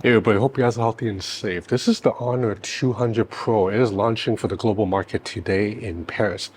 Hey everybody, hope you guys are healthy and safe. This is the Honor 200 Pro. It is launching for the global market today in Paris.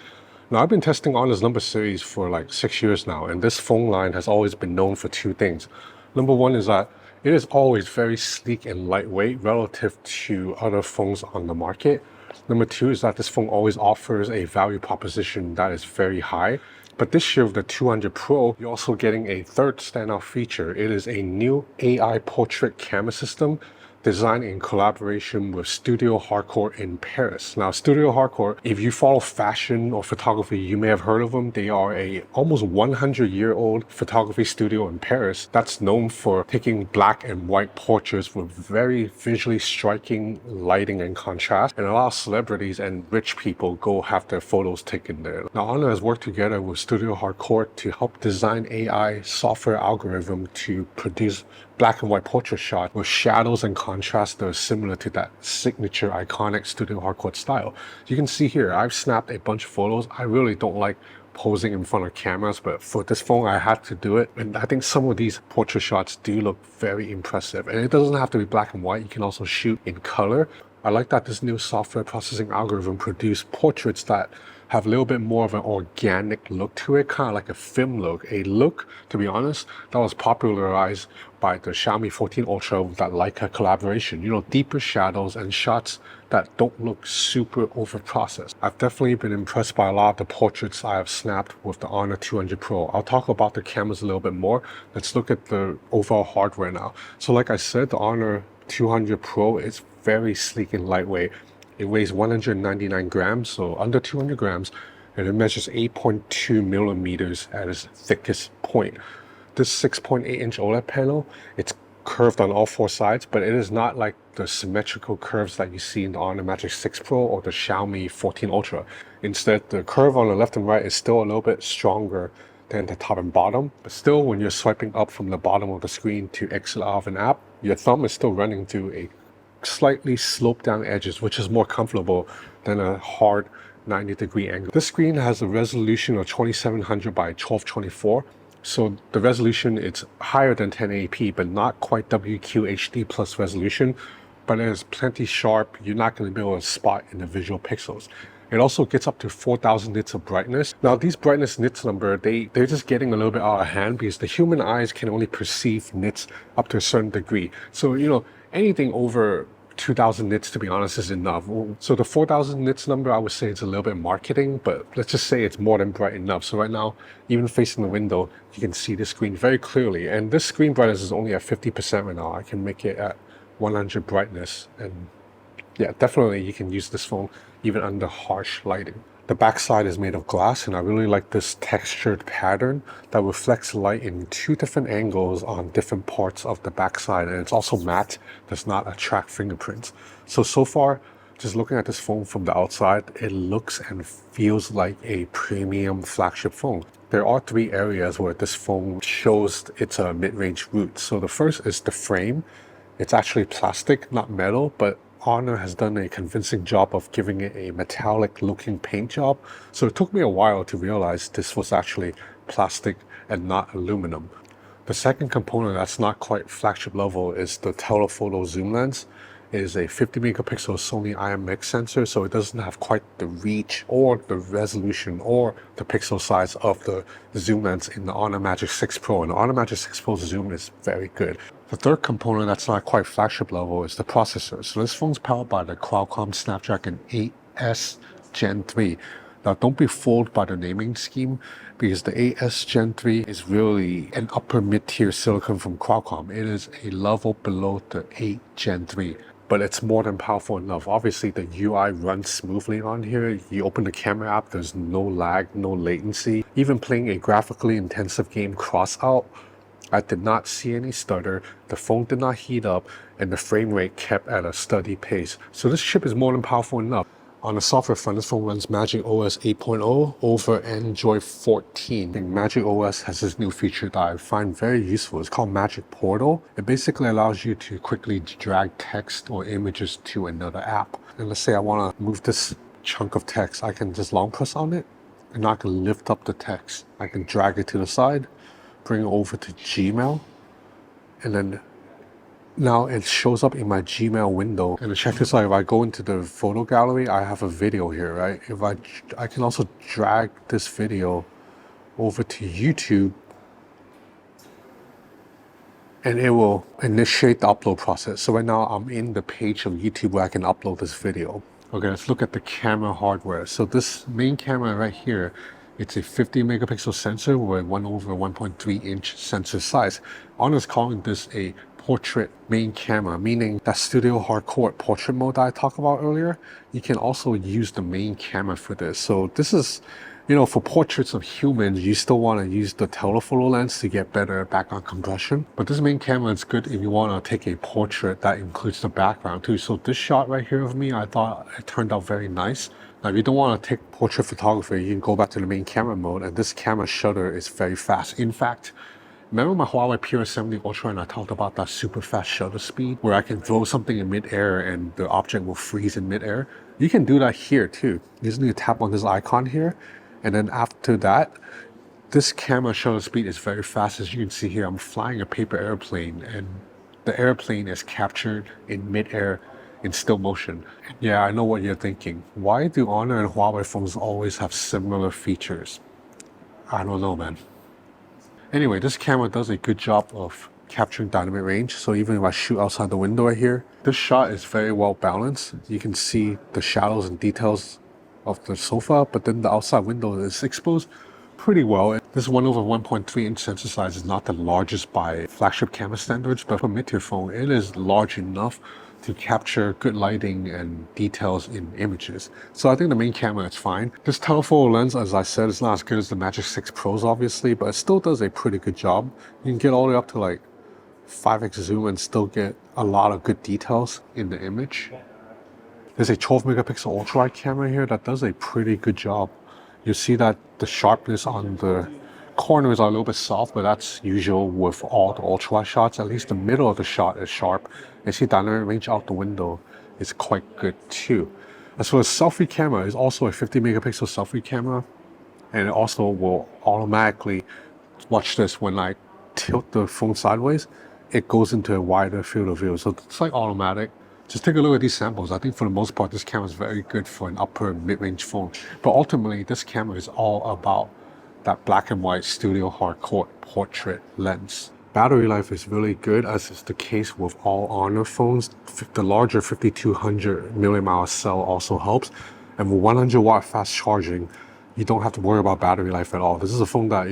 Now, I've been testing Honor's number series for like 6 years now, and this phone line has always been known for two things. Number one is that it is always very sleek and lightweight relative to other phones on the market. Number two is that this phone always offers a value proposition that is very high. But this year with the 200 Pro, you're also getting a third standout feature. It is a new AI portrait camera system designed in collaboration with Studio Harcourt in Paris. Now, Studio Harcourt, if you follow fashion or photography, you may have heard of them. They are a almost 100-year-old photography studio in Paris that's known for taking black and white portraits with very visually striking lighting and contrast. And a lot of celebrities and rich people go have their photos taken there. Now, Honor has worked together with Studio Harcourt to help design AI software algorithm to produce black and white portrait shot with shadows and contrast that are similar to that signature iconic Studio Harcourt style. You can see here, I've snapped a bunch of photos. I really don't like posing in front of cameras, but for this phone, I had to do it. And I think some of these portrait shots do look very impressive. And it doesn't have to be black and white. You can also shoot in color. I like that this new software processing algorithm produced portraits that have a little bit more of an organic look to it, kind of like a film look. A look, to be honest, that was popularized by the Xiaomi 14 Ultra with that Leica collaboration. You know, deeper shadows and shots that don't look super over-processed. I've definitely been impressed by a lot of the portraits I have snapped with the Honor 200 Pro. I'll talk about the cameras a little bit more. Let's look at the overall hardware now. So like I said, the Honor 200 Pro is very sleek and lightweight. It weighs 199 grams, so under 200 grams, and it measures 8.2 millimeters at its thickest point. This 6.8-inch OLED panel, it's curved on all four sides, but it is not like the symmetrical curves that you see in the Honor Magic 6 Pro or the Xiaomi 14 Ultra. Instead, the curve on the left and right is still a little bit stronger than the top and bottom, but still when you're swiping up from the bottom of the screen to exit out of an app, your thumb is still running through a slightly sloped down edges, which is more comfortable than a hard 90-degree angle. This screen has a resolution of 2700 by 1224. So the resolution, it's higher than 1080p, but not quite WQHD plus resolution, but it is plenty sharp. You're not going to be able to spot individual pixels. It also gets up to 4,000 nits of brightness. Now, these brightness nits number, they're just getting a little bit out of hand because the human eyes can only perceive nits up to a certain degree. So, you know, anything over 2,000 nits, to be honest, is enough. So the 4,000 nits number, I would say it's a little bit marketing, but let's just say it's more than bright enough. So right now, even facing the window, you can see the screen very clearly. And this screen brightness is only at 50% right now. I can make it at 100 brightness. And yeah, definitely you can use this phone even under harsh lighting. The backside is made of glass, and I really like this textured pattern that reflects light in two different angles on different parts of the backside, and it's also matte, does not attract fingerprints. So far, just looking at this phone from the outside, it looks and feels like a premium flagship phone. There are three areas where this phone shows its mid-range roots. So the first is the frame. It's actually plastic, not metal, but Honor has done a convincing job of giving it a metallic looking paint job. So it took me a while to realize this was actually plastic and not aluminum. The second component that's not quite flagship level is the telephoto zoom lens. It is a 50 megapixel Sony IMX sensor, so it doesn't have quite the reach or the resolution or the pixel size of the zoom lens in the Honor Magic 6 Pro. And the Honor Magic 6 Pro zoom is very good. The third component that's not quite flagship level is the processor. So this phone's powered by the Qualcomm Snapdragon 8S Gen 3. Now, don't be fooled by the naming scheme because the 8S Gen 3 is really an upper mid-tier silicon from Qualcomm. It is a level below the 8 Gen 3, but it's more than powerful enough. Obviously, the UI runs smoothly on here. You open the camera app, there's no lag, no latency. Even playing a graphically intensive game Crossout, I did not see any stutter, the phone did not heat up, and the frame rate kept at a steady pace. So this chip is more than powerful enough. On the software front, this phone runs Magic OS 8.0 over Android 14. And Magic OS has this new feature that I find very useful. It's called Magic Portal. It basically allows you to quickly drag text or images to another app. And let's say I want to move this chunk of text. I can just long press on it, and I can lift up the text. I can drag it to the side, bring it over to Gmail, and then Now it shows up in my Gmail window, and check this out. If I go into the photo gallery, I have a video here, right? If I can also drag this video over to YouTube, and it will initiate the upload process. So right now I'm in the page of YouTube where I can upload this video. Okay, let's look at the camera hardware. So this main camera right here, it's a 50 megapixel sensor with 1/1.3 inch sensor size. Honor's calling this a portrait main camera, meaning that Studio Harcourt portrait mode that I talked about earlier, you can also use the main camera for this. So this is, for portraits of humans, you still want to use the telephoto lens to get better background compression. But this main camera is good if you want to take a portrait that includes the background too. So this shot right here of me, I thought it turned out very nice. Now, if you don't want to take portrait photography, you can go back to the main camera mode, and this camera shutter is very fast. In fact, remember my Huawei P70 Ultra, and I talked about that super fast shutter speed where I can throw something in midair and the object will freeze in midair? You can do that here too. You just need to tap on this icon here, and then after that, this camera shutter speed is very fast. As you can see here, I'm flying a paper airplane, and the airplane is captured in midair in still motion. Yeah, I know what you're thinking. Why do Honor and Huawei phones always have similar features? I don't know, man. Anyway, this camera does a good job of capturing dynamic range. So even if I shoot outside the window right here, this shot is very well balanced. You can see the shadows and details of the sofa, but then the outside window is exposed pretty well. This 1/1.3 inch sensor size is not the largest by flagship camera standards, but for a mid-tier phone, it is large enough to capture good lighting and details in images. So I think the main camera is fine. This telephoto lens, as I said, is not as good as the Magic 6 Pros, obviously, but it still does a pretty good job. You can get all the way up to like 5x zoom and still get a lot of good details in the image. There's a 12 megapixel ultra wide camera here that does a pretty good job. You see that the sharpness on the corners are a little bit soft, but that's usual with all the ultra wide shots. At least the middle of the shot is sharp. And see dynamic range out the window is quite good too. As for the selfie camera, it's also a 50 megapixel selfie camera, and it also will automatically, watch this, when I tilt the phone sideways, it goes into a wider field of view. So it's like automatic. Just take a look at these samples. I think for the most part, this camera is very good for an upper mid-range phone. But ultimately, this camera is all about that black and white Studio Harcourt portrait lens. Battery life is really good, as is the case with all Honor phones. The larger 5200 milliamp-hour cell also helps. And with 100 watt fast charging, you don't have to worry about battery life at all. This is a phone that,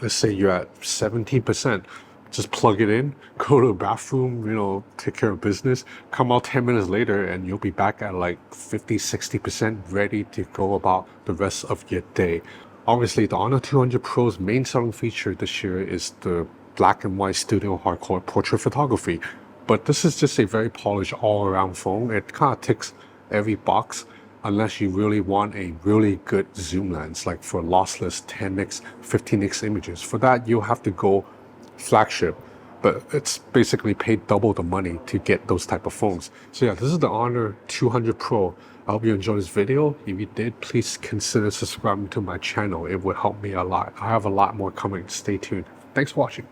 let's say you're at 17%. Just plug it in, go to the bathroom, take care of business, come out 10 minutes later, and you'll be back at like 50-60% ready to go about the rest of your day. Obviously, the Honor 200 Pro's main selling feature this year is the black and white Studio Harcourt portrait photography. But this is just a very polished all-around phone. It kind of ticks every box, unless you really want a really good zoom lens, like for lossless 10x, 15x images. For that, you'll have to go flagship, but it's basically paid double the money to get those type of phones. So yeah, this is the Honor 200 Pro. I hope you enjoyed this video. If you did, please consider subscribing to my channel. It would help me a lot. I have a lot more coming. Stay tuned. Thanks for watching.